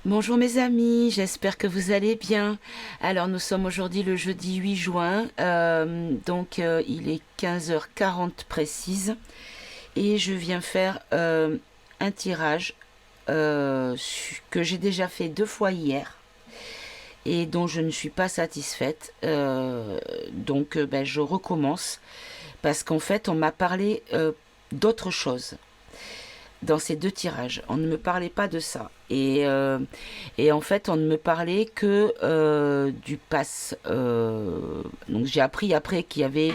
Bonjour mes amis, j'espère que vous allez bien. Alors nous sommes aujourd'hui le jeudi 8 juin, il est 15h40 précise et je viens faire un tirage que j'ai déjà fait 2 fois hier et dont je ne suis pas satisfaite. Je recommence parce qu'en fait on m'a parlé d'autre chose dans ces 2 tirages. On ne me parlait pas de ça. Et en fait, on ne me parlait que du pass. Donc j'ai appris après qu'il y avait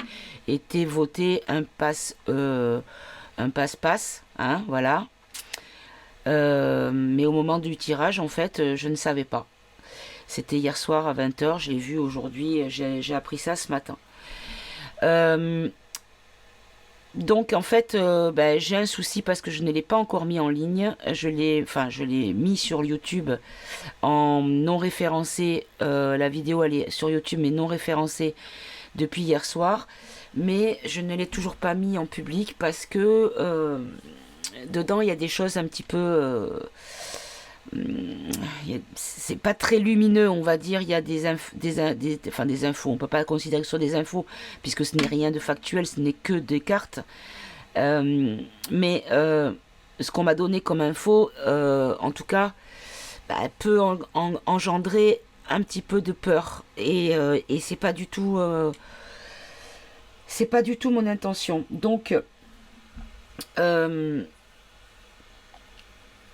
été voté un passe-passe, hein, voilà. Mais au moment du tirage, en fait, je ne savais pas. C'était hier soir à 20h, je l'ai vu aujourd'hui, j'ai appris ça ce matin. Euh, Donc en fait, j'ai un souci parce que je ne l'ai pas encore mis en ligne. Je l'ai mis sur YouTube en non référencé. La vidéo elle est sur YouTube mais non référencée depuis hier soir. Mais je ne l'ai toujours pas mis en public parce que dedans il y a des choses un petit peu c'est pas très lumineux, on va dire. Il y a des infos. On peut pas considérer que ce soit des infos, puisque ce n'est rien de factuel, ce n'est que des cartes. Mais ce qu'on m'a donné comme info, en tout cas, peut engendrer un petit peu de peur. Et c'est pas du tout mon intention. Donc, euh,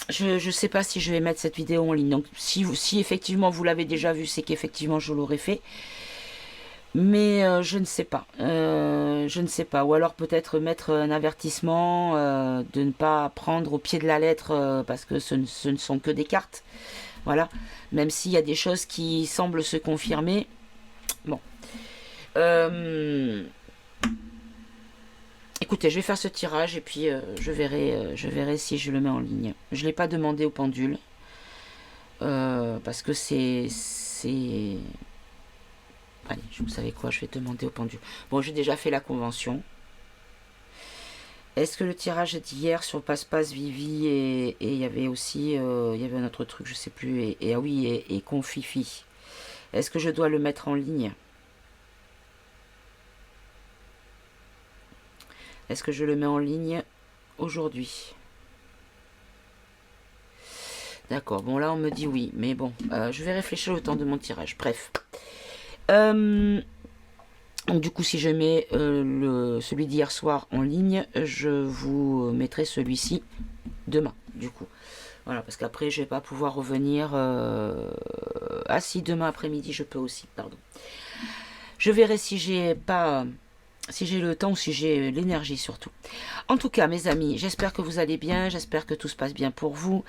je sais pas si je vais mettre cette vidéo en ligne. Donc si effectivement vous l'avez déjà vu, c'est qu'effectivement je l'aurais fait. Mais je ne sais pas. Je ne sais pas. Ou alors peut-être mettre un avertissement de ne pas prendre au pied de la lettre parce que ce ne sont que des cartes. Voilà. Même s'il y a des choses qui semblent se confirmer. Bon. Euh, Écoutez, je vais faire ce tirage et puis je verrai si je le mets en ligne. Je ne l'ai pas demandé au pendule parce que c'est. Allez, vous savez quoi, je vais demander au pendule. Bon, j'ai déjà fait la convention. Est-ce que le tirage d'hier sur Passe-Passe Vivi et il y avait aussi il y avait un autre truc, je sais plus, ah oui, et Confifi. Est-ce que je dois le mettre en ligne? Est-ce que je le mets en ligne aujourd'hui? D'accord, bon là on me dit oui, mais bon, je vais réfléchir au temps de mon tirage. Bref. Donc du coup, si je mets celui d'hier soir en ligne, je vous mettrai celui-ci demain, du coup. Voilà, parce qu'après, je vais pas pouvoir revenir. Ah si, demain après-midi, je peux aussi, pardon. Je verrai si j'ai le temps ou si j'ai l'énergie surtout. En tout cas, mes amis, j'espère que vous allez bien, j'espère que tout se passe bien pour vous.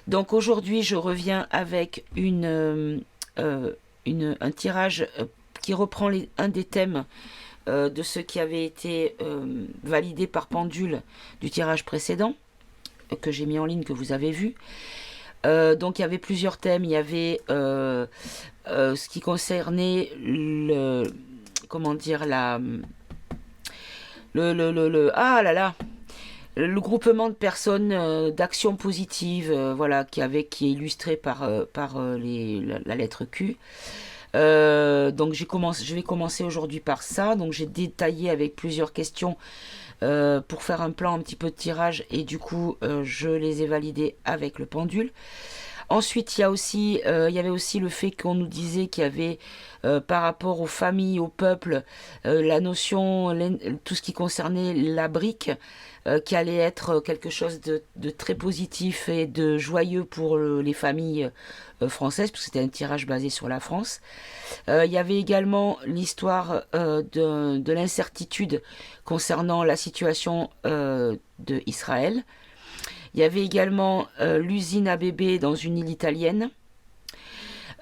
Donc aujourd'hui, je reviens avec un tirage qui reprend un des thèmes de ceux qui avaient été validés par Pendule du tirage précédent, que j'ai mis en ligne, que vous avez vu. Donc il y avait plusieurs thèmes. Il y avait ce qui concernait comment dire, ah là là, le groupement de personnes d'action positive, voilà, qui est illustré par la lettre Q. Donc je vais commencer aujourd'hui par ça. Donc j'ai détaillé avec plusieurs questions pour faire un plan un petit peu de tirage et du coup je les ai validés avec le pendule. Ensuite, il y avait aussi le fait qu'on nous disait qu'il y avait, par rapport aux familles, au peuple, la notion, tout ce qui concernait la brique, qui allait être quelque chose de très positif et de joyeux pour les familles françaises, parce que c'était un tirage basé sur la France. Il y avait également l'histoire de l'incertitude concernant la situation de Israël. Il y avait également l'usine à bébés dans une île italienne.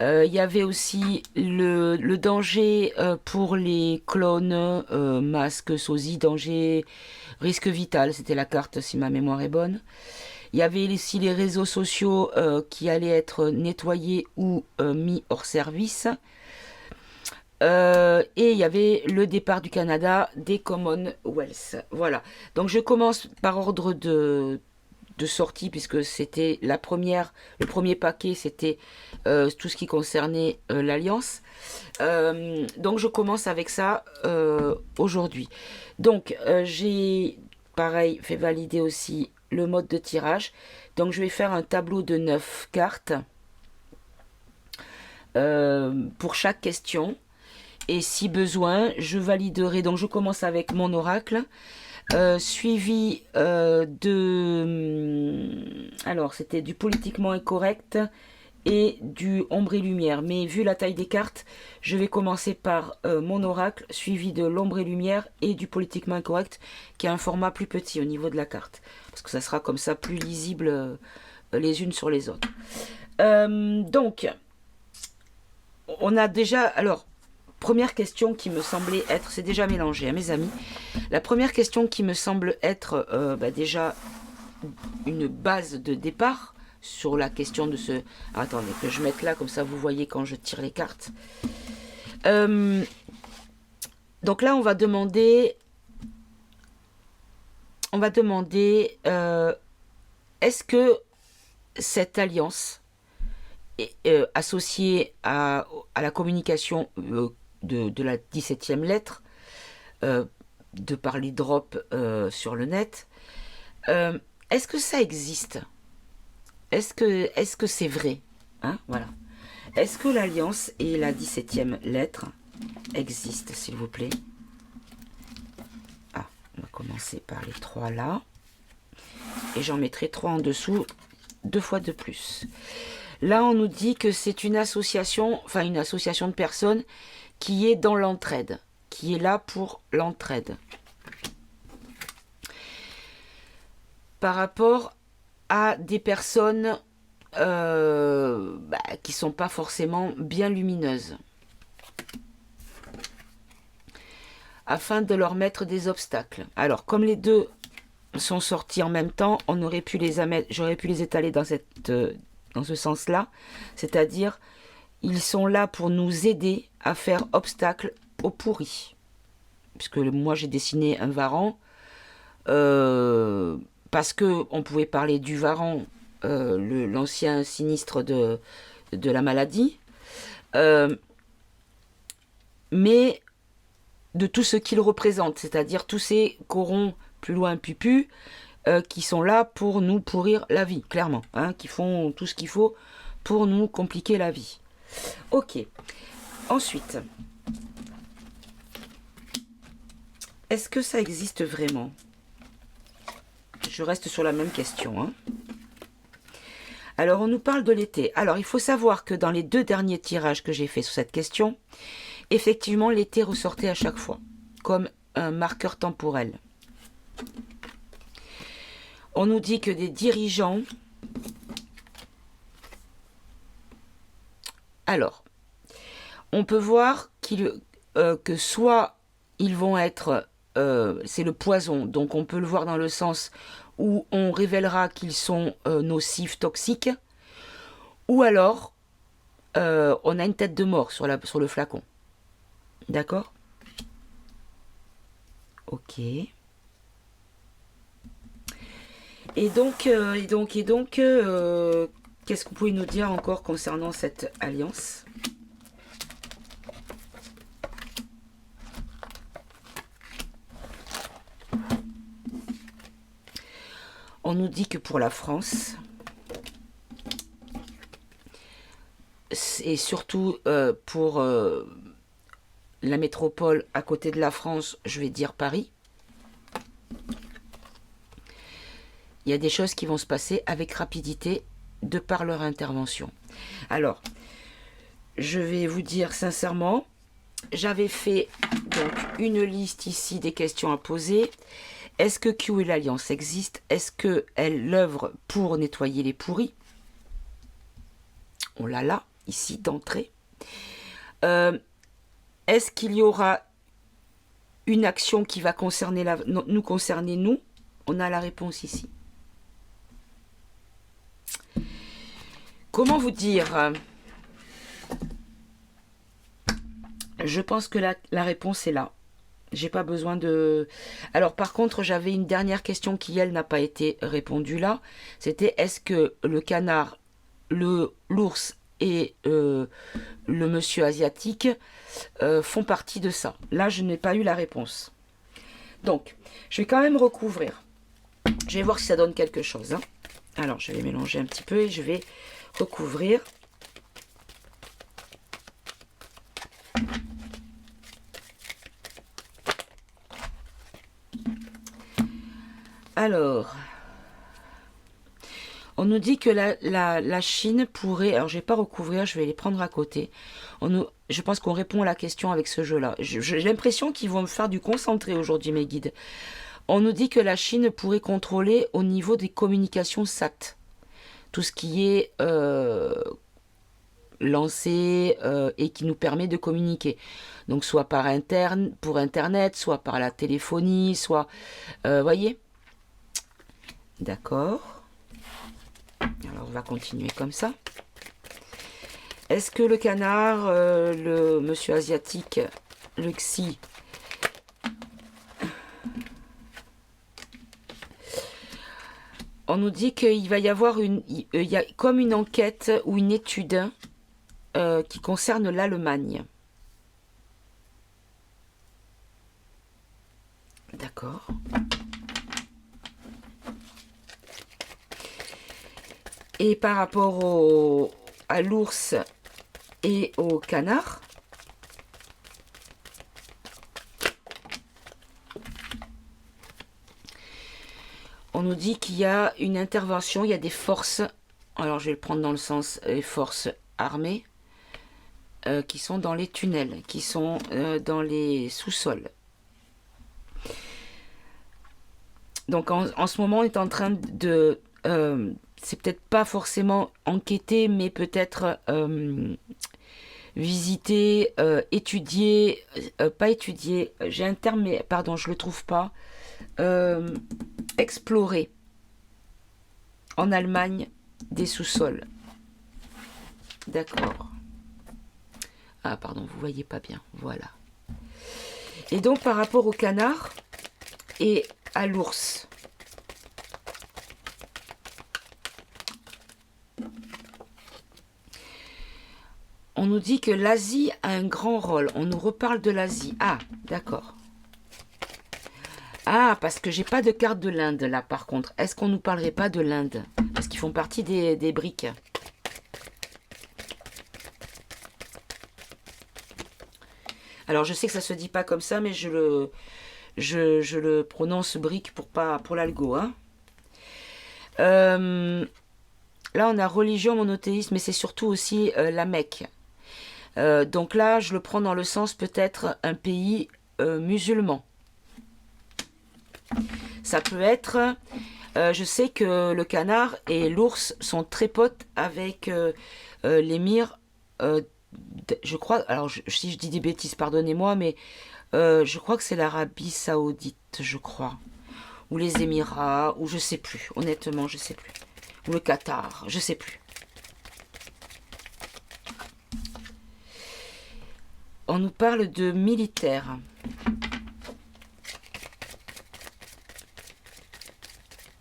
Il y avait aussi le danger pour les clones, masques, sosie, danger, risque vital, c'était la carte si ma mémoire est bonne. Il y avait aussi les réseaux sociaux qui allaient être nettoyés ou mis hors service. Et il y avait le départ du Canada des Commonwealth. Voilà. Donc je commence par ordre de sortie, puisque c'était le premier paquet, c'était tout ce qui concernait l'Alliance. Donc je commence avec ça aujourd'hui. Donc j'ai, pareil, fait valider aussi le mode de tirage. Donc je vais faire un tableau de 9 cartes pour chaque question. Et si besoin, je validerai. Donc je commence avec mon oracle. Suivi alors c'était du politiquement incorrect et du ombre et lumière, mais vu la taille des cartes, je vais commencer par mon oracle, suivi de l'ombre et lumière et du politiquement incorrect, qui a un format plus petit au niveau de la carte, parce que ça sera comme ça plus lisible les unes sur les autres. Donc on a déjà, alors, première question qui me semblait être, c'est déjà mélangé, hein, mes amis. La première question qui me semble être déjà une base de départ sur la question de ce... Alors, attendez, que je mette là, comme ça vous voyez quand je tire les cartes. Donc là, on va demander... est-ce que cette alliance associée à la communication de la 17e lettre, de par les drops sur le net, est-ce que ça existe? Est-ce que c'est vrai, hein? Voilà. Est-ce que l'alliance et la 17e lettre existent, s'il vous plaît? Ah, on va commencer par les 3 là. Et j'en mettrai 3 en dessous, 2 fois de plus. Là, on nous dit que c'est une association de personnes qui est dans l'entraide, qui est là pour l'entraide. Par rapport à des personnes qui ne sont pas forcément bien lumineuses. Afin de leur mettre des obstacles. Alors, comme les deux sont sortis en même temps, j'aurais pu les étaler dans ce sens-là. C'est-à-dire, ils sont là pour nous aider à faire obstacle au pourri. Puisque moi, j'ai dessiné un varan. Parce qu'on pouvait parler du varan, l'ancien sinistre de la maladie. Mais de tout ce qu'il représente. C'est-à-dire tous ces corons plus loin pupus qui sont là pour nous pourrir la vie, clairement. Hein, qui font tout ce qu'il faut pour nous compliquer la vie. Ok. Ensuite, est-ce que ça existe vraiment? Je reste sur la même question. Hein. Alors, on nous parle de l'été. Alors, il faut savoir que dans les 2 derniers tirages que j'ai fait sur cette question, effectivement, l'été ressortait à chaque fois, comme un marqueur temporel. On nous dit que des dirigeants... Alors, on peut voir que soit ils vont être... c'est le poison, donc on peut le voir dans le sens où on révélera qu'ils sont nocifs, toxiques, ou alors on a une tête de mort sur le flacon. D'accord? Ok. Et donc, qu'est-ce que vous pouvez nous dire encore concernant cette alliance? On nous dit que pour la France, et surtout pour la métropole à côté de la France, je vais dire Paris, il y a des choses qui vont se passer avec rapidité de par leur intervention. Alors, je vais vous dire sincèrement, j'avais fait donc une liste ici des questions à poser. Est-ce que Q et l'Alliance existent? Est-ce qu'elle l'œuvre pour nettoyer les pourris? On l'a là, ici, d'entrée. Est-ce qu'il y aura une action qui va nous concerner, nous? On a la réponse ici. Comment vous dire? Je pense que la réponse est là. J'ai pas besoin de... Alors par contre, j'avais une dernière question qui, elle, n'a pas été répondue là. C'était est-ce que le canard, l'ours et le monsieur asiatique font partie de ça? Là, je n'ai pas eu la réponse. Donc, je vais quand même recouvrir. Je vais voir si ça donne quelque chose, hein. Alors, je vais mélanger un petit peu et je vais recouvrir. Alors, on nous dit que la Chine pourrait... Alors, je ne vais pas recouvrir, je vais les prendre à côté. Je pense qu'on répond à la question avec ce jeu-là. J'ai l'impression qu'ils vont me faire du concentré aujourd'hui, mes guides. On nous dit que la Chine pourrait contrôler au niveau des communications SAT. Tout ce qui est lancé et qui nous permet de communiquer. Donc, soit pour Internet, soit par la téléphonie, soit... voyez? D'accord. Alors, on va continuer comme ça. Est-ce que le canard, le monsieur asiatique, le Xi, on nous dit qu'il va y avoir il y a comme une enquête ou une étude qui concerne l'Allemagne. D'accord. Et par rapport à l'ours et au canard, on nous dit qu'il y a une intervention, il y a des forces, alors je vais le prendre dans le sens des forces armées, qui sont dans les tunnels, qui sont dans les sous-sols. Donc en ce moment, on est en train de... c'est peut-être pas forcément enquêter, mais peut-être visiter, étudier, pas étudier, j'ai un terme, mais pardon, je le trouve pas, explorer en Allemagne des sous-sols. D'accord. Ah pardon, vous voyez pas bien, voilà. Et donc par rapport au canard et à l'ours, on nous dit que l'Asie a un grand rôle. On nous reparle de l'Asie. Ah, d'accord. Ah, parce que j'ai pas de carte de l'Inde là par contre. Est-ce qu'on nous parlerait pas de l'Inde? Parce qu'ils font partie des briques. Alors je sais que ça se dit pas comme ça, mais je le prononce brique pour l'algo. Hein. Là on a religion, monothéisme, mais c'est surtout aussi la Mecque. Donc là je le prends dans le sens peut-être un pays musulman. Ça peut être... je sais que le canard et l'ours sont très potes avec l'émir... je crois... Alors, si je dis des bêtises, pardonnez-moi, mais je crois que c'est l'Arabie Saoudite, je crois. Ou les Émirats, ou je sais plus. Honnêtement, je sais plus. Ou le Qatar, je sais plus. On nous parle de militaires.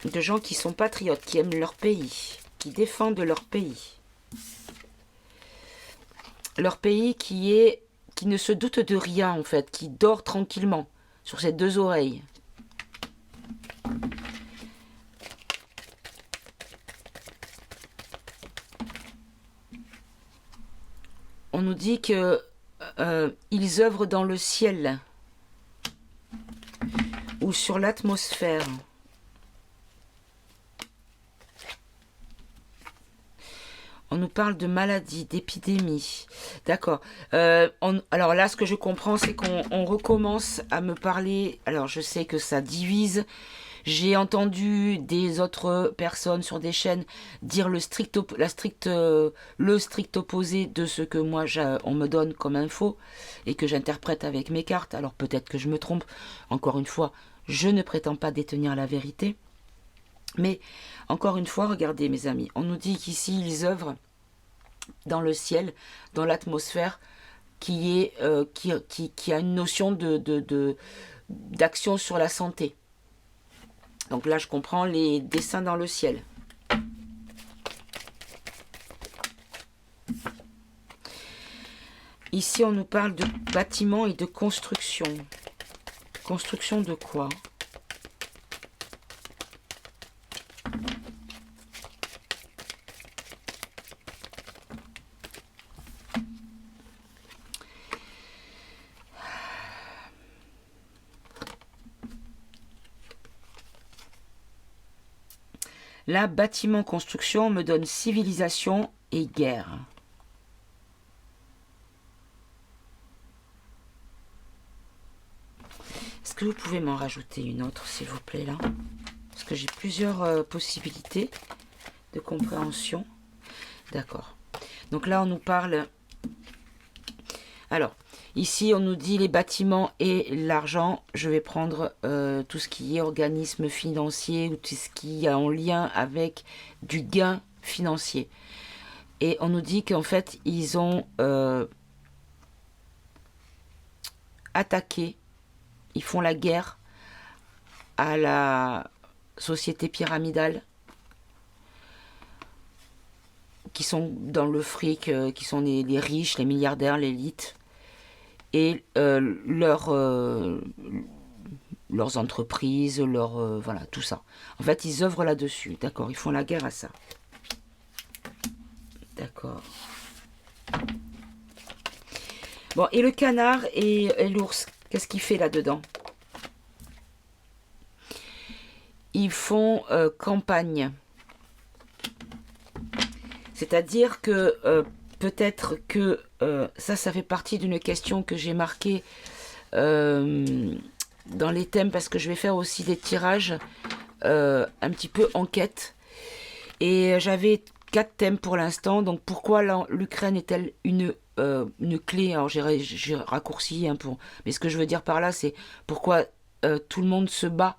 De gens qui sont patriotes, qui aiment leur pays, qui défendent leur pays. Leur pays qui ne se doute de rien en fait, qui dort tranquillement sur ses deux oreilles. On nous dit que ils œuvrent dans le ciel ou sur l'atmosphère. On nous parle de maladies, d'épidémies. D'accord. Alors là, ce que je comprends, c'est qu'on recommence à me parler. Alors, je sais que ça divise. J'ai entendu des autres personnes sur des chaînes dire le strict opposé de ce que moi, on me donne comme info et que j'interprète avec mes cartes. Alors, peut-être que je me trompe. Encore une fois, je ne prétends pas détenir la vérité. Mais, encore une fois, regardez mes amis, on nous dit qu'ici, ils œuvrent dans le ciel, dans l'atmosphère, qui a une notion d'action sur la santé. Donc là, je comprends les dessins dans le ciel. Ici, on nous parle de bâtiments et de construction. Construction de quoi? Là, bâtiment, construction me donne civilisation et guerre. Est-ce que vous pouvez m'en rajouter une autre, s'il vous plaît, là? Parce que j'ai plusieurs possibilités de compréhension. D'accord. Donc là, on nous parle... Alors, ici, on nous dit les bâtiments et l'argent. Je vais prendre tout ce qui est organisme financier ou tout ce qui est en lien avec du gain financier. Et on nous dit qu'en fait, ils ont attaqué, ils font la guerre à la société pyramidale, qui sont dans le fric, qui sont les riches, les milliardaires, l'élite, et leurs entreprises, voilà, tout ça. En fait, ils œuvrent là-dessus, d'accord, ils font la guerre à ça. D'accord. Bon, et le canard et l'ours, qu'est-ce qu'il fait là-dedans? Ils font campagne. C'est-à-dire que peut-être que ça fait partie d'une question que j'ai marquée dans les thèmes, parce que je vais faire aussi des tirages un petit peu enquête. Et j'avais 4 thèmes pour l'instant. Donc pourquoi l'Ukraine est-elle une clé? Alors j'ai raccourci un peu. Mais ce que je veux dire par là, c'est pourquoi tout le monde se bat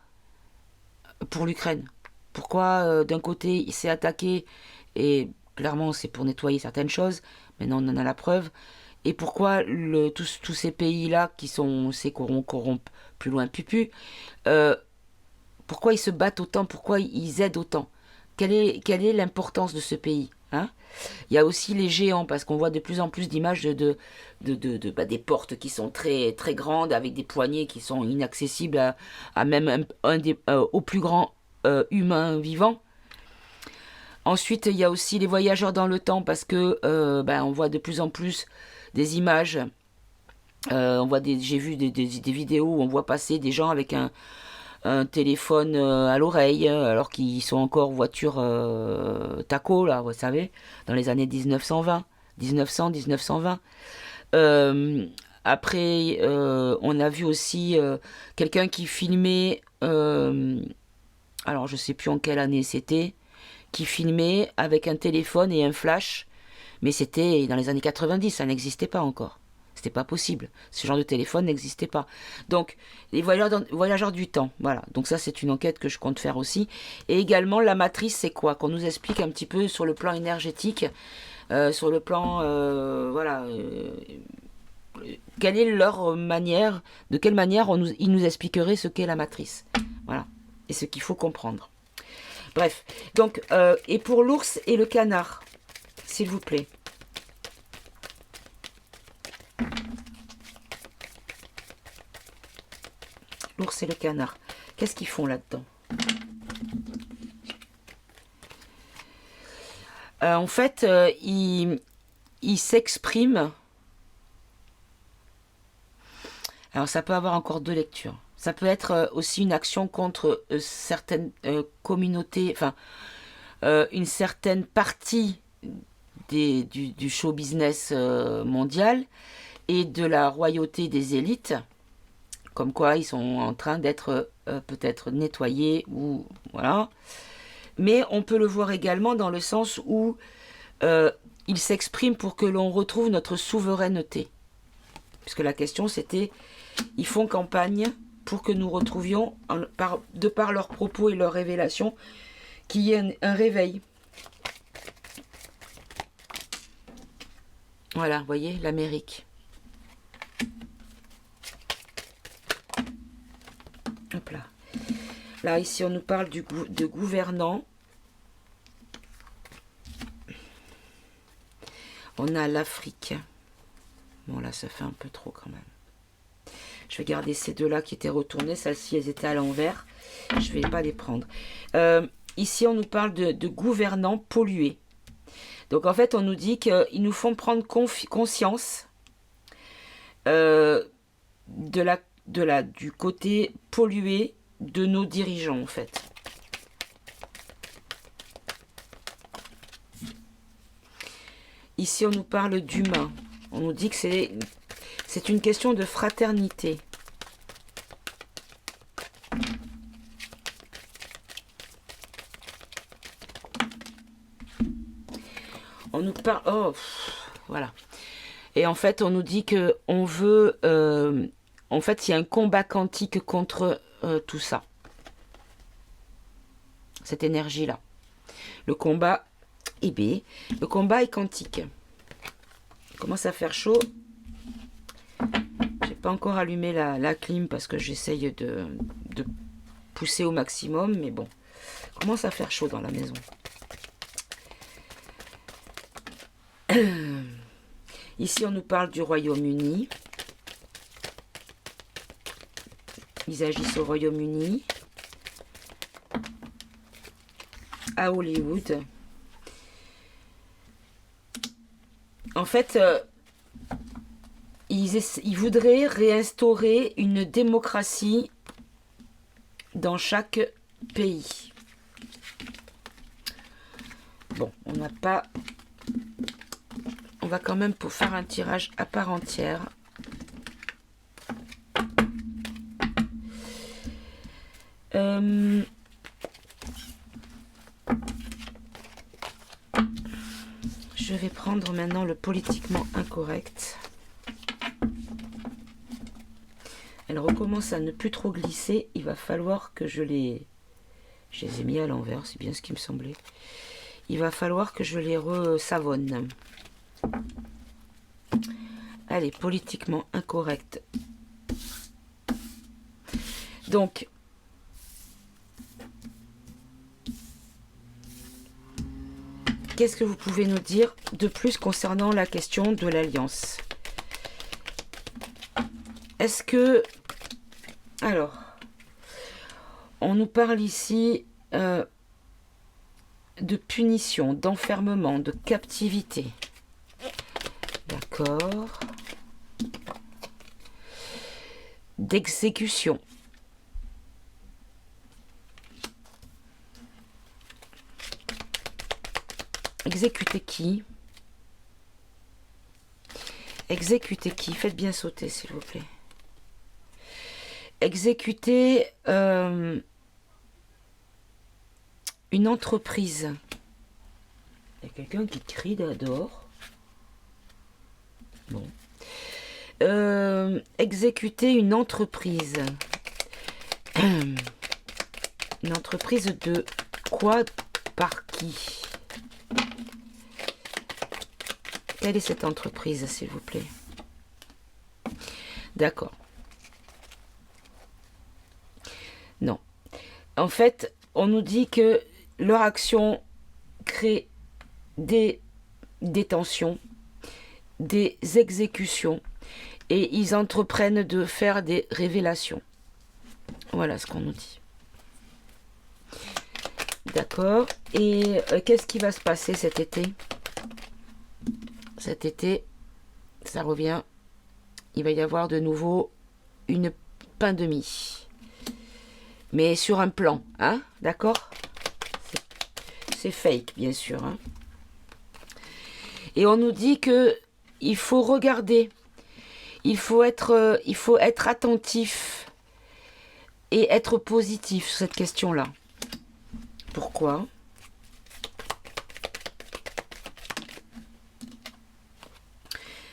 pour l'Ukraine. Pourquoi d'un côté il s'est attaqué, et clairement c'est pour nettoyer certaines choses, maintenant on en a la preuve. Et pourquoi tous ces pays-là qui sont, c'est corrompent plus loin pupu, pourquoi ils se battent autant, pourquoi ils aident autant? Quelle est l'importance de ce pays, hein? Il y a aussi les géants, parce qu'on voit de plus en plus d'images des portes qui sont très, très grandes, avec des poignées qui sont inaccessibles à même au plus grand humain vivant. Ensuite, il y a aussi les voyageurs dans le temps, parce que on voit de plus en plus des images. J'ai vu des vidéos où on voit passer des gens avec un téléphone à l'oreille, alors qu'ils sont encore voiture taco, là, vous savez, dans les années 1920. Après, on a vu aussi quelqu'un qui filmait, alors je sais plus en quelle année c'était, qui filmait avec un téléphone et un flash, mais c'était dans les années 90, ça n'existait pas encore. C'était pas possible. Ce genre de téléphone n'existait pas. Donc, les voyageurs du temps, voilà. Donc ça, c'est une enquête que je compte faire aussi. Et également, la matrice, c'est quoi? Qu'on nous explique un petit peu sur le plan énergétique, sur le plan, quelle est leur manière, de quelle manière ils nous expliqueraient ce qu'est la matrice. Voilà. Et ce qu'il faut comprendre. Bref. Donc, et pour l'ours et le canard, s'il vous plaît. L'ours et le canard. Qu'est-ce qu'ils font là-dedans? En fait, ils s'expriment. Alors, ça peut avoir encore deux lectures. Ça peut être aussi une action contre certaines communautés, enfin, une certaine partie du show business mondial et de la royauté des élites. Comme quoi ils sont en train d'être peut-être nettoyés, ou voilà. Mais on peut le voir également dans le sens où ils s'expriment pour que l'on retrouve notre souveraineté. Puisque la question c'était, ils font campagne pour que nous retrouvions, de par leurs propos et leurs révélations, qu'il y ait un réveil. Voilà, vous voyez, l'Amérique. Là, ici, on nous parle de gouvernants. On a l'Afrique. Bon, là, ça fait un peu trop quand même. Je vais garder ces deux-là qui étaient retournés. Celles-ci, elles étaient à l'envers. Je ne vais pas les prendre. Ici, on nous parle de gouvernants pollués. Donc, en fait, on nous dit qu'ils nous font prendre conscience du côté pollué de nos dirigeants, en fait. Ici, on nous parle d'humain. On nous dit que c'est une question de fraternité. On nous parle... Oh, voilà. Et en fait, on nous dit que on veut... en fait, il y a un combat quantique contre tout ça. Cette énergie-là. Le combat... Eh bien, le combat est quantique. Il commence à faire chaud. J'ai pas encore allumé la clim parce que j'essaye de pousser au maximum. Mais bon, il commence à faire chaud dans la maison. Ici, on nous parle du Royaume-Uni. Ils agissent au Royaume-Uni. À Hollywood. En fait, ils voudraient réinstaurer une démocratie dans chaque pays. Bon, on n'a pas... On va quand même pour faire un tirage à part entière. Je vais prendre maintenant le politiquement incorrect. Elle recommence à ne plus trop glisser. Il va falloir que je les ai mis à l'envers, c'est bien ce qui me semblait. Il va falloir que je les re-savonne. Allez, politiquement incorrect. Donc, qu'est-ce que vous pouvez nous dire de plus concernant la question de l'alliance? Est-ce que... Alors, on nous parle ici de punition, d'enfermement, de captivité. D'accord. D'exécution. Exécuter qui? Exécuter qui? Faites bien sauter, s'il vous plaît. Exécuter une entreprise. Il y a quelqu'un qui crie dehors. Bon. Exécuter une entreprise. Une entreprise de quoi? Par qui? Quelle est cette entreprise, s'il vous plaît? D'accord. Non. En fait, on nous dit que leur action crée des détentions, des exécutions, et ils entreprennent de faire des révélations. Voilà ce qu'on nous dit. D'accord. Et qu'est-ce qui va se passer cet été? Cet été, ça revient. Il va y avoir de nouveau une pandémie. Mais sur un plan, hein? D'accord? C'est fake, bien sûr. Hein? Et on nous dit que il faut regarder. Il faut être attentif et être positif sur cette question-là. Pourquoi?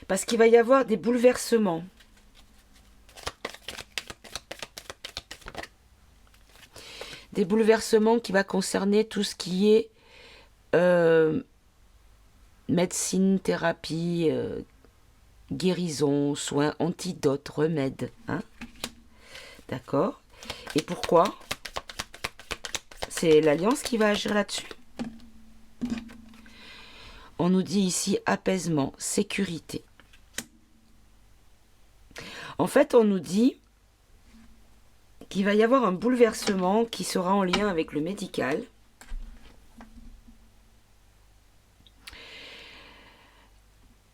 Parce qu'il va y avoir des bouleversements. Des bouleversements qui va concerner tout ce qui est médecine, thérapie, guérison, soins, antidotes, remèdes. Hein? D'accord. Et pourquoi? C'est l'Alliance qui va agir là-dessus. On nous dit ici apaisement, sécurité. En fait, on nous dit qu'il va y avoir un bouleversement qui sera en lien avec le médical.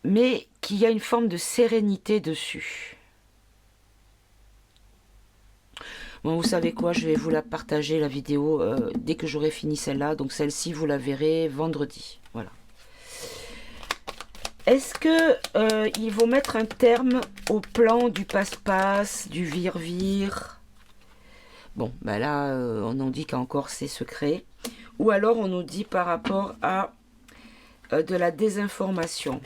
Mais qu'il y a une forme de sérénité dessus. Bon, vous savez quoi, je vais vous la partager, la vidéo, dès que j'aurai fini celle-là. Donc celle-ci, vous la verrez vendredi. Voilà. Est-ce que ils vont mettre un terme au plan du passe-passe, du vire-vire? Bon, ben là, on nous dit qu'encore c'est secret. Ou alors on nous dit par rapport à de la désinformation.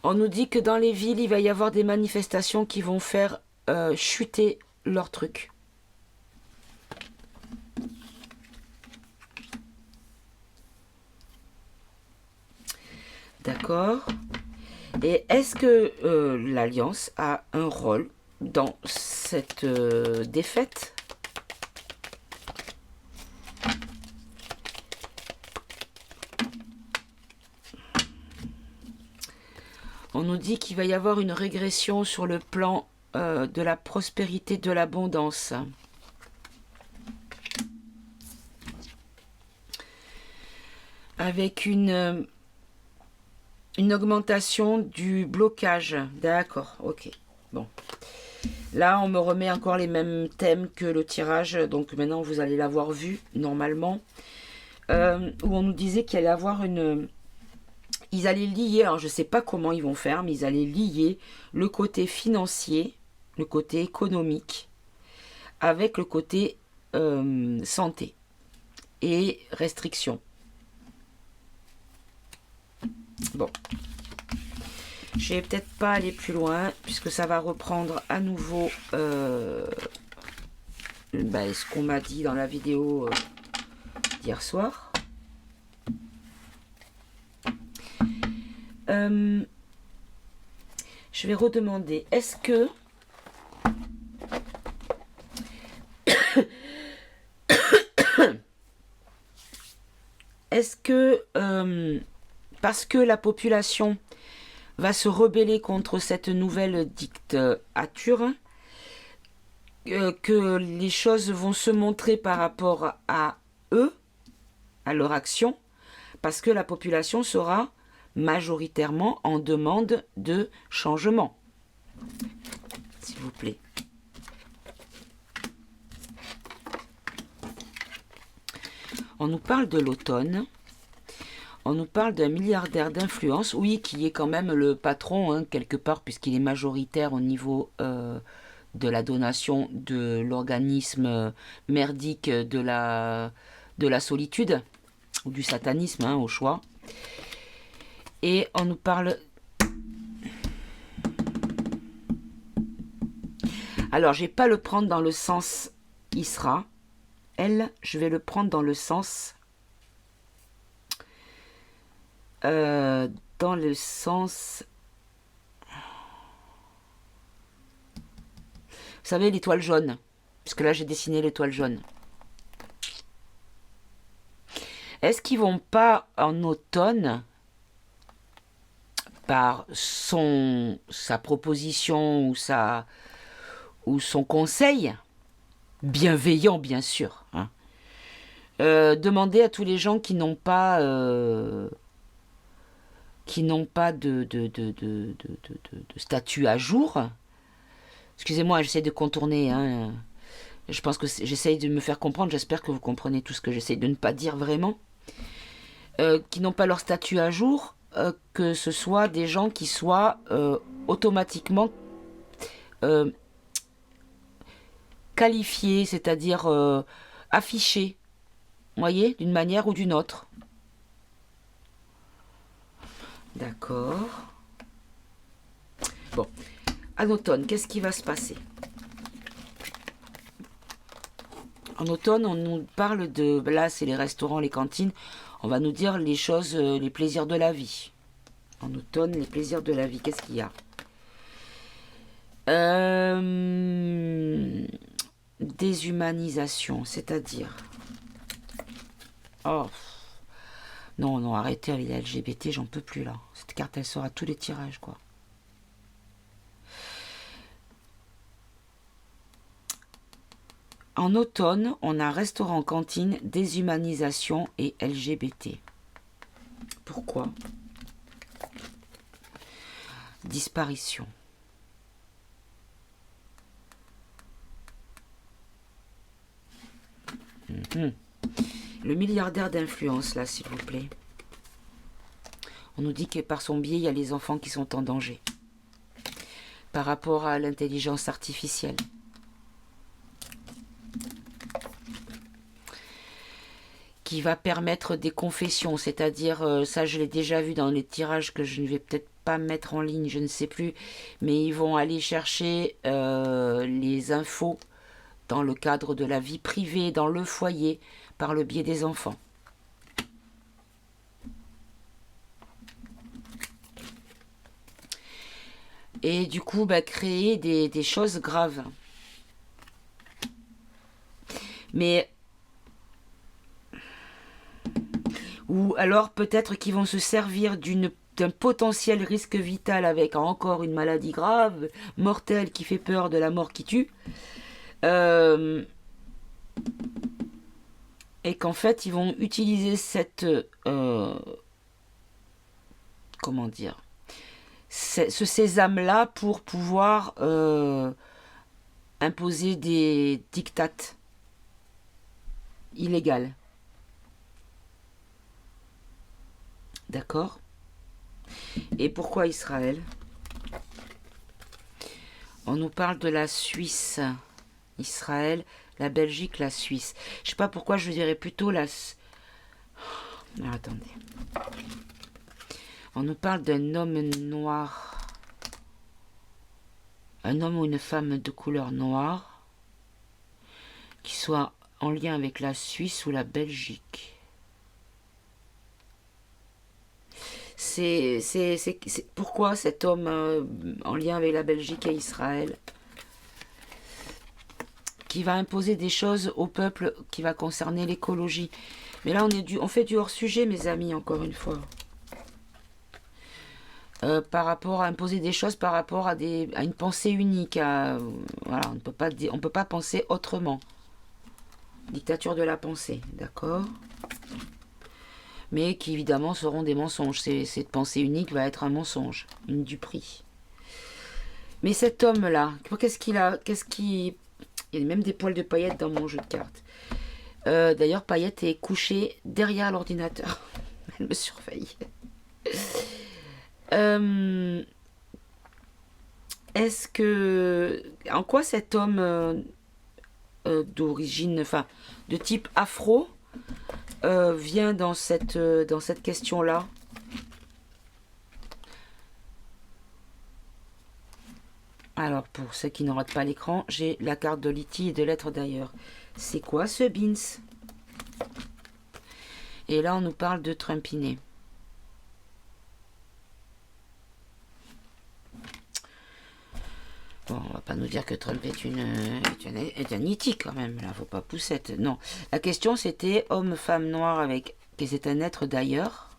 On nous dit que dans les villes, il va y avoir des manifestations qui vont faire chuter leurs trucs. D'accord. Et est-ce que l'Alliance a un rôle dans cette défaite ? On nous dit qu'il va y avoir une régression sur le plan de la prospérité, de l'abondance. Avec une augmentation du blocage. D'accord, ok. Bon. Là, on me remet encore les mêmes thèmes que le tirage. Donc maintenant, vous allez l'avoir vu, normalement. Où on nous disait qu'il allait avoir une... Ils allaient lier, alors je ne sais pas comment ils vont faire, mais ils allaient lier le côté financier, le côté économique, avec le côté santé et restrictions. Bon. Je vais peut-être pas aller plus loin, puisque ça va reprendre à nouveau ce qu'on m'a dit dans la vidéo d'hier soir. Je vais redemander, est-ce que parce que la population va se rebeller contre cette nouvelle dictature, que les choses vont se montrer par rapport à eux, à leur action, parce que la population sera majoritairement en demande de changement. S'il vous plaît. On nous parle de l'automne. On nous parle d'un milliardaire d'influence, oui, qui est quand même le patron, hein, quelque part, puisqu'il est majoritaire au niveau de la donation de l'organisme merdique de la solitude, ou du satanisme, hein, au choix. Et on nous parle... Alors, je ne vais pas le prendre dans le sens Isra. Je vais le prendre dans le sens... dans le sens... Vous savez, l'étoile jaune. Puisque là, j'ai dessiné l'étoile jaune. Est-ce qu'ils vont pas, en automne... par sa proposition ou son conseil, bienveillant bien sûr, hein, demander à tous les gens qui n'ont pas de statut à jour, excusez-moi, j'essaie de contourner, hein, je pense que j'essaie de me faire comprendre, j'espère que vous comprenez tout ce que j'essaie de ne pas dire vraiment, qui n'ont pas leur statut à jour, que ce soit des gens qui soient automatiquement qualifiés, c'est-à-dire affichés, vous voyez, d'une manière ou d'une autre. D'accord. Bon, en automne, qu'est-ce qui va se passer? En automne, on nous parle de... Là, c'est les restaurants, les cantines. On va nous dire les choses, les plaisirs de la vie. En automne, les plaisirs de la vie, qu'est-ce qu'il y a? Déshumanisation, c'est-à-dire... Oh, non, non, arrêtez avec les LGBT, j'en peux plus là. Cette carte, elle sort à tous les tirages, quoi. En automne, on a restaurant, cantine, déshumanisation et LGBT. Pourquoi? Disparition. Le milliardaire d'influence, là, s'il vous plaît. On nous dit que par son biais, il y a les enfants qui sont en danger. Par rapport à l'intelligence artificielle. Qui va permettre des confessions, c'est-à-dire, ça je l'ai déjà vu dans les tirages que je ne vais peut-être pas mettre en ligne, je ne sais plus, mais ils vont aller chercher les infos dans le cadre de la vie privée, dans le foyer, par le biais des enfants. Et du coup, bah, créer des choses graves. Mais... Ou alors peut-être qu'ils vont se servir d'un potentiel risque vital avec encore une maladie grave, mortelle, qui fait peur, de la mort qui tue. Et qu'en fait, ils vont utiliser cette... comment dire, ce sésame-là pour pouvoir imposer des dictats illégaux. D'accord? Et pourquoi Israël? On nous parle de la Suisse. Israël, la Belgique, la Suisse. Je sais pas pourquoi je dirais plutôt la... Ah, attendez. On nous parle d'un homme noir. Un homme ou une femme de couleur noire qui soit en lien avec la Suisse ou la Belgique. Pourquoi cet homme en lien avec la Belgique et Israël qui va imposer des choses au peuple qui va concerner l'écologie. Mais là, on fait du hors-sujet, mes amis, encore une fois. Par rapport à imposer des choses, par rapport à une pensée unique. Voilà, on ne peut pas penser autrement. Dictature de la pensée, d'accord? Mais qui, évidemment, seront des mensonges. Cette pensée unique va être un mensonge, une duperie. Mais cet homme-là, qu'est-ce qu'il a? Il y a même des poils de paillettes dans mon jeu de cartes. D'ailleurs, Paillette est couchée derrière l'ordinateur. Elle me surveille. Est-ce que... En quoi cet homme d'origine... Enfin, de type afro vient dans cette question-là? Alors, pour ceux qui ne ratent pas l'écran, j'ai la carte de Liti et de lettres d'ailleurs. C'est quoi ce Beans? Et là, on nous parle de Trumpinet. Bon, on va pas nous dire que Trump est un E.T. quand même. Là, faut pas poussette. Non. La question, c'était homme, femme, noir avec... que c'est un être d'ailleurs.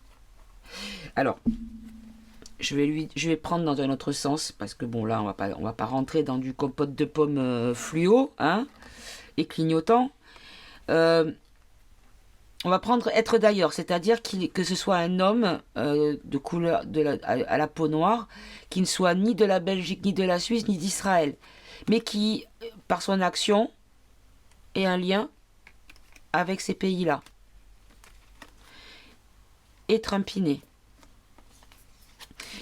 Alors... Je vais prendre dans un autre sens, parce que bon, là, on va pas rentrer dans du compote de pommes fluo, hein, et clignotant. On va prendre être d'ailleurs, c'est-à-dire que ce soit un homme de couleur à la peau noire, qui ne soit ni de la Belgique, ni de la Suisse, ni d'Israël, mais qui, par son action, ait un lien avec ces pays-là. Et Trumpinet.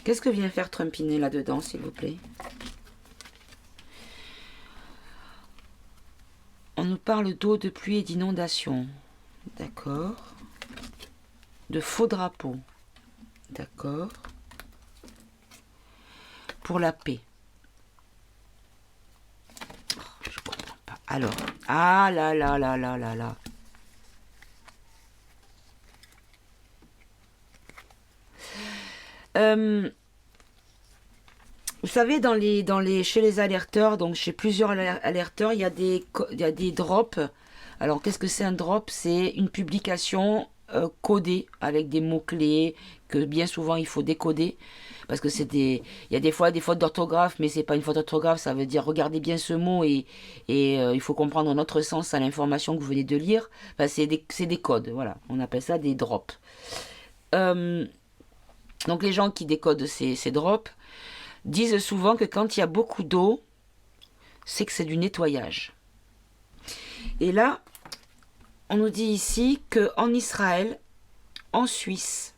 Qu'est-ce que vient faire Trumpinet là-dedans, s'il vous plaît? On nous parle d'eau, de pluie et d'inondation. D'accord. De faux drapeaux. D'accord. Pour la paix. Oh, je comprends pas. Alors, ah là là là là là là. Vous savez, chez les alerteurs, donc chez plusieurs alerteurs, il y a des drops. Alors, qu'est-ce que c'est un drop? C'est une publication codée avec des mots-clés que bien souvent il faut décoder. Parce que il y a des fois des fautes d'orthographe, mais c'est pas une faute d'orthographe, ça veut dire regardez bien ce mot et il faut comprendre notre sens à l'information que vous venez de lire. Enfin, c'est des codes, voilà. On appelle ça des drops. Euh, donc, les gens qui décodent ces drops disent souvent que quand il y a beaucoup d'eau, c'est que c'est du nettoyage. Et là, on nous dit ici qu'en Israël, en Suisse,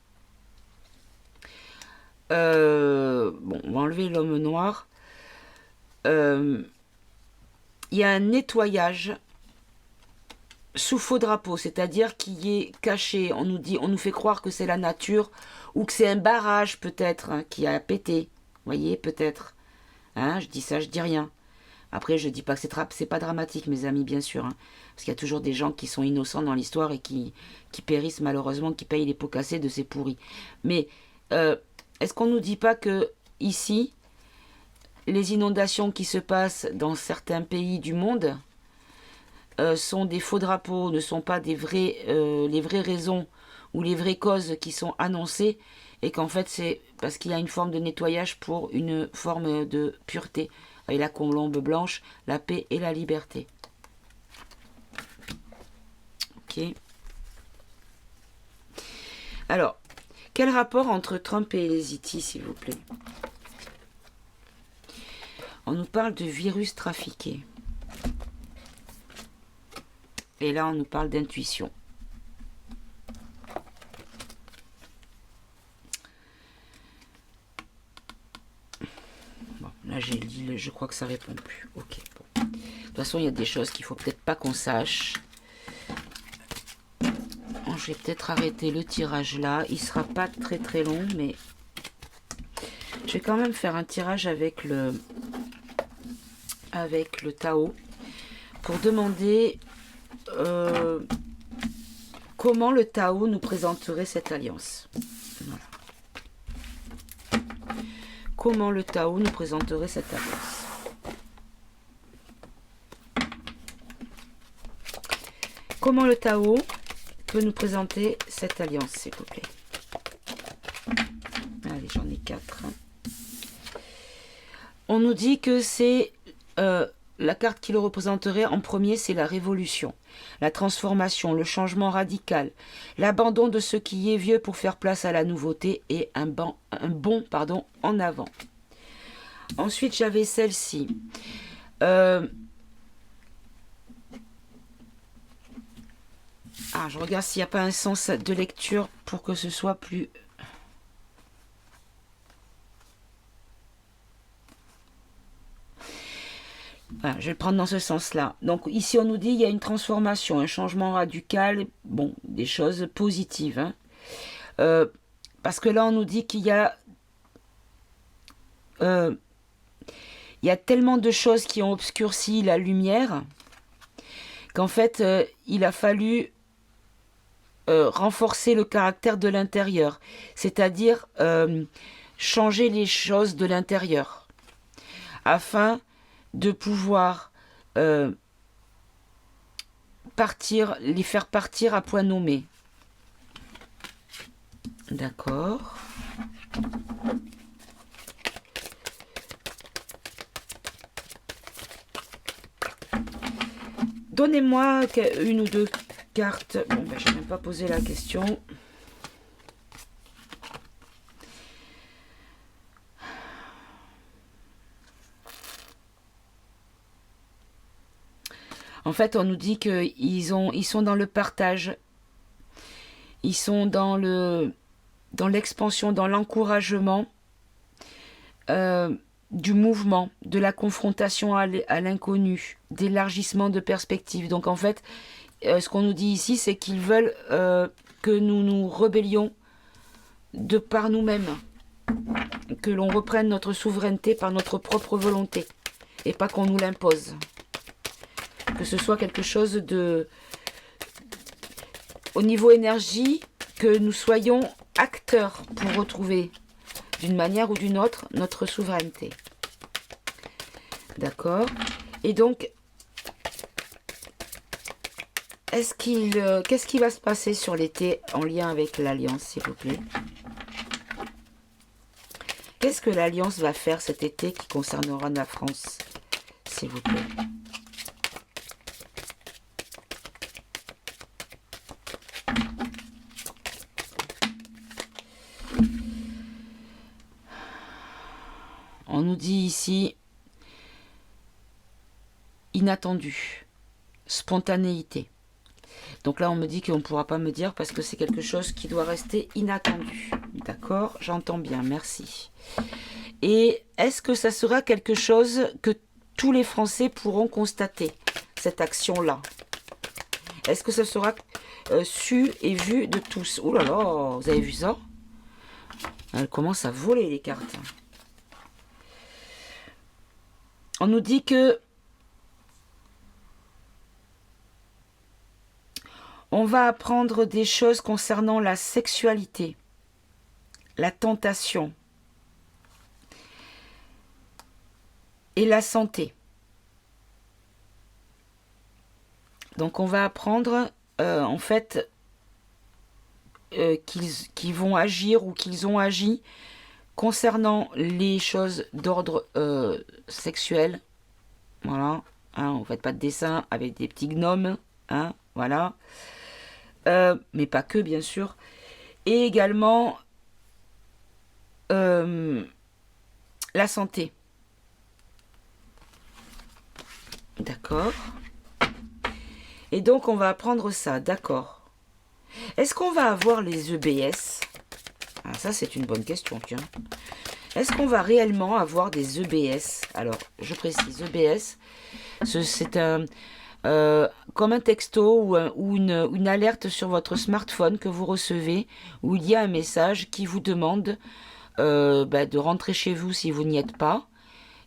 bon, on va enlever l'homme noir, il y a un nettoyage sous faux drapeau, c'est-à-dire qui est caché. On nous fait croire que c'est la nature ou que c'est un barrage peut-être hein, qui a pété. Vous voyez, peut-être. Hein, je dis ça, je dis rien. Après, je dis pas que c'est pas dramatique, mes amis, bien sûr. Hein, parce qu'il y a toujours des gens qui sont innocents dans l'histoire et qui périssent malheureusement, qui payent les pots cassés de ces pourris. Mais est-ce qu'on nous dit pas que ici, les inondations qui se passent dans certains pays du monde sont des faux drapeaux, ne sont pas les vraies raisons ou les vraies causes qui sont annoncées et qu'en fait c'est parce qu'il y a une forme de nettoyage pour une forme de pureté avec la colombe blanche, la paix et la liberté. Ok. Alors, quel rapport entre Trump et les Houthis, s'il vous plaît? On nous parle de virus trafiqué. Et là, on nous parle d'intuition. Bon, là, j'ai dit, je crois que ça répond plus. Ok, bon. De toute façon, il y a des choses qu'il faut peut-être pas qu'on sache. Bon, je vais peut-être arrêter le tirage là. Il sera pas très très long, mais je vais quand même faire un tirage avec le Tao pour demander comment le Tao nous présenterait cette alliance. Voilà. Comment le Tao nous présenterait cette alliance. Comment le Tao peut nous présenter cette alliance, s'il vous plaît. Allez, j'en ai 4. On nous dit que c'est la carte qui le représenterait en premier, c'est la révolution, la transformation, le changement radical, l'abandon de ce qui est vieux pour faire place à la nouveauté et un bond en avant. Ensuite, j'avais celle-ci. Je regarde s'il n'y a pas un sens de lecture pour que ce soit plus... Voilà, je vais le prendre dans ce sens-là. Donc ici, on nous dit qu'il y a une transformation, un changement radical, bon, des choses positives. Hein. Parce que là, on nous dit qu'il y a tellement de choses qui ont obscurci la lumière qu'en fait, il a fallu renforcer le caractère de l'intérieur, c'est-à-dire changer les choses de l'intérieur, afin de pouvoir les faire partir à point nommé. D'accord. Donnez-moi une ou deux cartes. Bon, ben, je n'ai même pas posé la question. En fait, on nous dit qu'ils sont dans le partage. Ils sont dans l'expansion, dans l'encouragement du mouvement, de la confrontation à l'inconnu, d'élargissement de perspectives. Donc en fait, ce qu'on nous dit ici, c'est qu'ils veulent que nous nous rebellions de par nous-mêmes, que l'on reprenne notre souveraineté par notre propre volonté et pas qu'on nous l'impose. Que ce soit quelque chose de... Au niveau énergie, que nous soyons acteurs pour retrouver, d'une manière ou d'une autre, notre souveraineté. D'accord. Et donc, qu'est-ce qui va se passer sur l'été en lien avec l'Alliance, s'il vous plaît? Qu'est-ce que l'Alliance va faire cet été qui concernera la France, s'il vous plaît? On nous dit ici inattendu, spontanéité. Donc là, on me dit qu'on ne pourra pas me dire parce que c'est quelque chose qui doit rester inattendu. D'accord, j'entends bien, merci. Et est-ce que ça sera quelque chose que tous les Français pourront constater, cette action-là? Est-ce que ça sera su et vu de tous? Oh là là, vous avez vu ça? Elle commence à voler les cartes. On nous dit que on va apprendre des choses concernant la sexualité, la tentation et la santé. Donc on va apprendre en fait qu'ils vont agir ou qu'ils ont agi concernant les choses d'ordre sexuel. Voilà, hein, on ne fait pas de dessin avec des petits gnomes, hein, voilà. Mais pas que, bien sûr. Et également la santé. D'accord. Et donc, on va apprendre ça, d'accord. Est-ce qu'on va avoir les EBS? Ah, ça, c'est une bonne question, tiens. Est-ce qu'on va réellement avoir des EBS? Alors, je précise, EBS, c'est un... comme un texto ou une alerte sur votre smartphone que vous recevez, où il y a un message qui vous demande de rentrer chez vous si vous n'y êtes pas,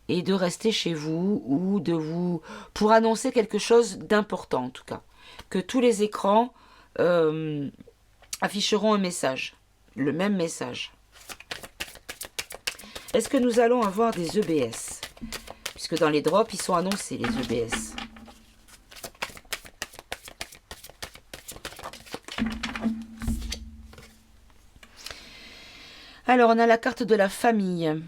et de rester chez vous, ou de vous... pour annoncer quelque chose d'important en tout cas. Que tous les écrans afficheront un message, le même message. Est-ce que nous allons avoir des EBS? Puisque dans les drops, ils sont annoncés, les EBS. Alors, on a la carte de la famille.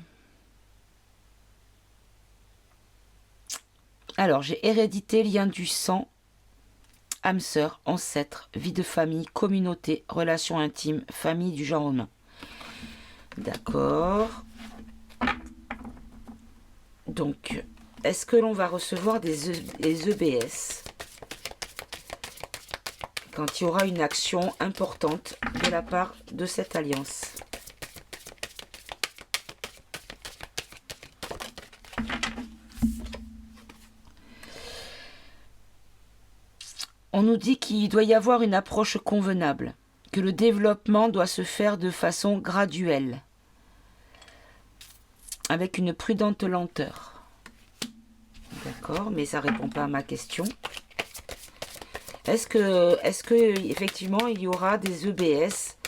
Alors, j'ai hérédité, lien du sang, âme sœur, ancêtre, vie de famille, communauté, relations intimes, famille du genre humain. D'accord. Donc, est-ce que l'on va recevoir des EBS quand il y aura une action importante de la part de cette alliance? On nous dit qu'il doit y avoir une approche convenable, que le développement doit se faire de façon graduelle, avec une prudente lenteur. D'accord, mais ça ne répond pas à ma question. Est-ce que effectivement il y aura des EBS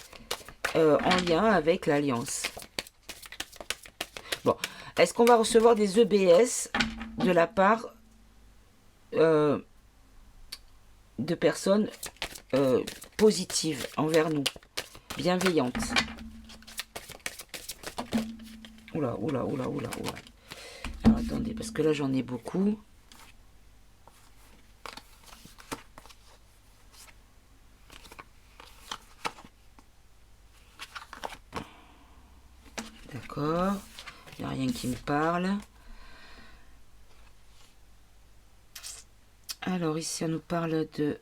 en lien avec l'Alliance? Bon, est-ce qu'on va recevoir des EBS de la part de personnes positives envers nous, bienveillantes? Oula, oula, oula, oula, oula. Alors, attendez, parce que là j'en ai beaucoup. D'accord, il n'y a rien qui me parle. Alors ici on nous parle de...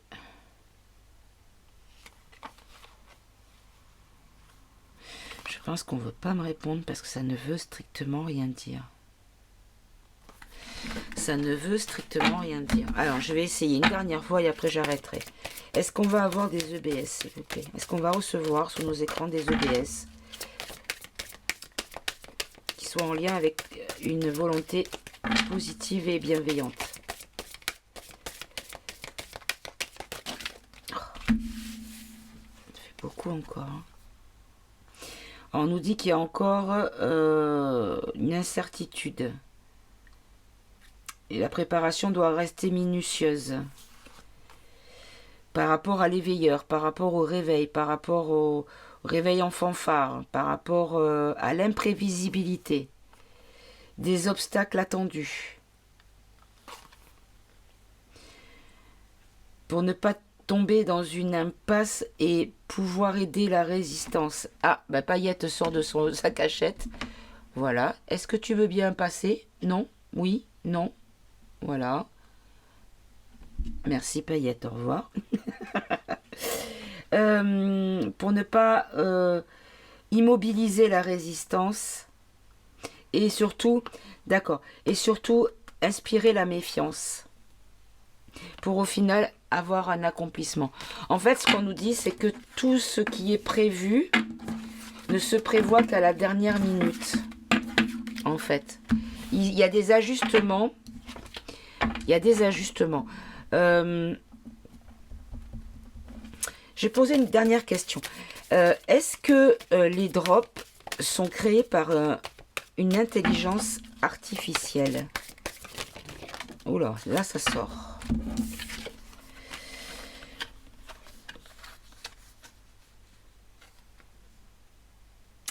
Je pense qu'on ne veut pas me répondre parce que ça ne veut strictement rien dire. Ça ne veut strictement rien dire. Alors je vais essayer une dernière fois et après j'arrêterai. Est-ce qu'on va avoir des EBS, s'il vous plaît? Est-ce qu'on va recevoir sur nos écrans des EBS qui soient en lien avec une volonté positive et bienveillante? Beaucoup encore. Hein. On nous dit qu'il y a encore une incertitude. Et la préparation doit rester minutieuse. Par rapport à l'éveilleur, par rapport au réveil, par rapport au réveil en fanfare, par rapport à l'imprévisibilité, des obstacles attendus. Pour ne pas tomber dans une impasse et pouvoir aider la résistance. Ah, bah Paillette sort de sa cachette. Voilà. Est-ce que tu veux bien passer? Non? Oui? Non? Voilà. Merci Paillette, au revoir. Pour ne pas immobiliser la résistance et surtout, d'accord, et surtout inspirer la méfiance pour au final avoir un accomplissement. En fait, ce qu'on nous dit, c'est que tout ce qui est prévu ne se prévoit qu'à la dernière minute. En fait, il y a des ajustements. Il y a des ajustements. J'ai posé une dernière question. Est-ce que les drops sont créés par une intelligence artificielle? Oula, là ça sort.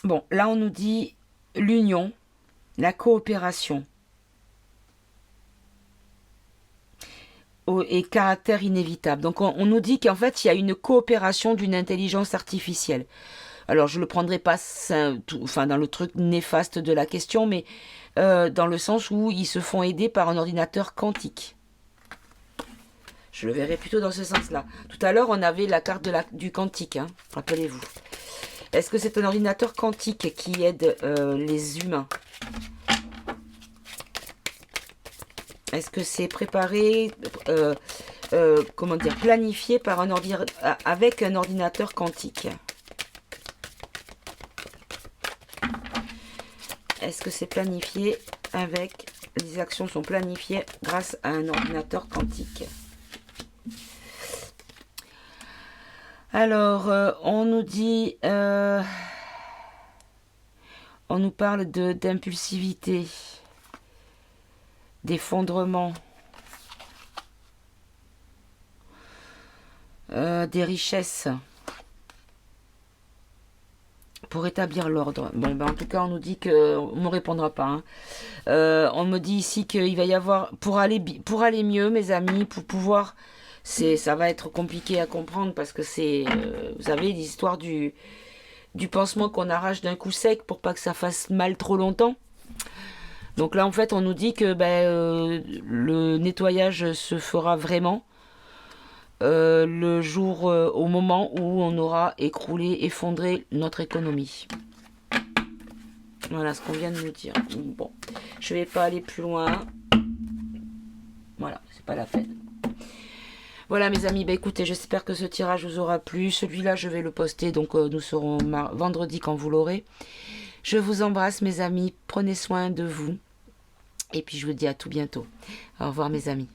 Bon, là on nous dit l'union, la coopération et caractère inévitable. Donc on nous dit qu'en fait il y a une coopération d'une intelligence artificielle. Alors je le prendrai pas dans le truc néfaste de la question, mais dans le sens où ils se font aider par un ordinateur quantique. Je le verrai plutôt dans ce sens-là. Tout à l'heure on avait la carte du quantique, hein, rappelez-vous. Est-ce que c'est un ordinateur quantique qui aide les humains? Est-ce que c'est préparé, comment dire, planifié par avec un ordinateur quantique? Est-ce que c'est planifié avec... Les actions sont planifiées grâce à un ordinateur quantique? Alors, on nous dit... on nous parle d'impulsivité, d'effondrement, des richesses pour établir l'ordre. Bon, ben, en tout cas, on nous dit que on ne répondra pas. Hein. On me dit ici qu'il va y avoir pour aller mieux, mes amis, pour pouvoir, ça va être compliqué à comprendre parce que c'est, vous savez, l'histoire du pansement qu'on arrache d'un coup sec pour pas que ça fasse mal trop longtemps. Donc là, en fait, on nous dit que le nettoyage se fera vraiment le jour, au moment où on aura écroulé, effondré notre économie. Voilà ce qu'on vient de nous dire. Bon, je vais pas aller plus loin. Voilà, c'est pas la peine. Voilà mes amis, écoutez, j'espère que ce tirage vous aura plu. Celui-là, je vais le poster, donc nous serons vendredi quand vous l'aurez. Je vous embrasse mes amis, prenez soin de vous. Et puis je vous dis à tout bientôt. Au revoir mes amis.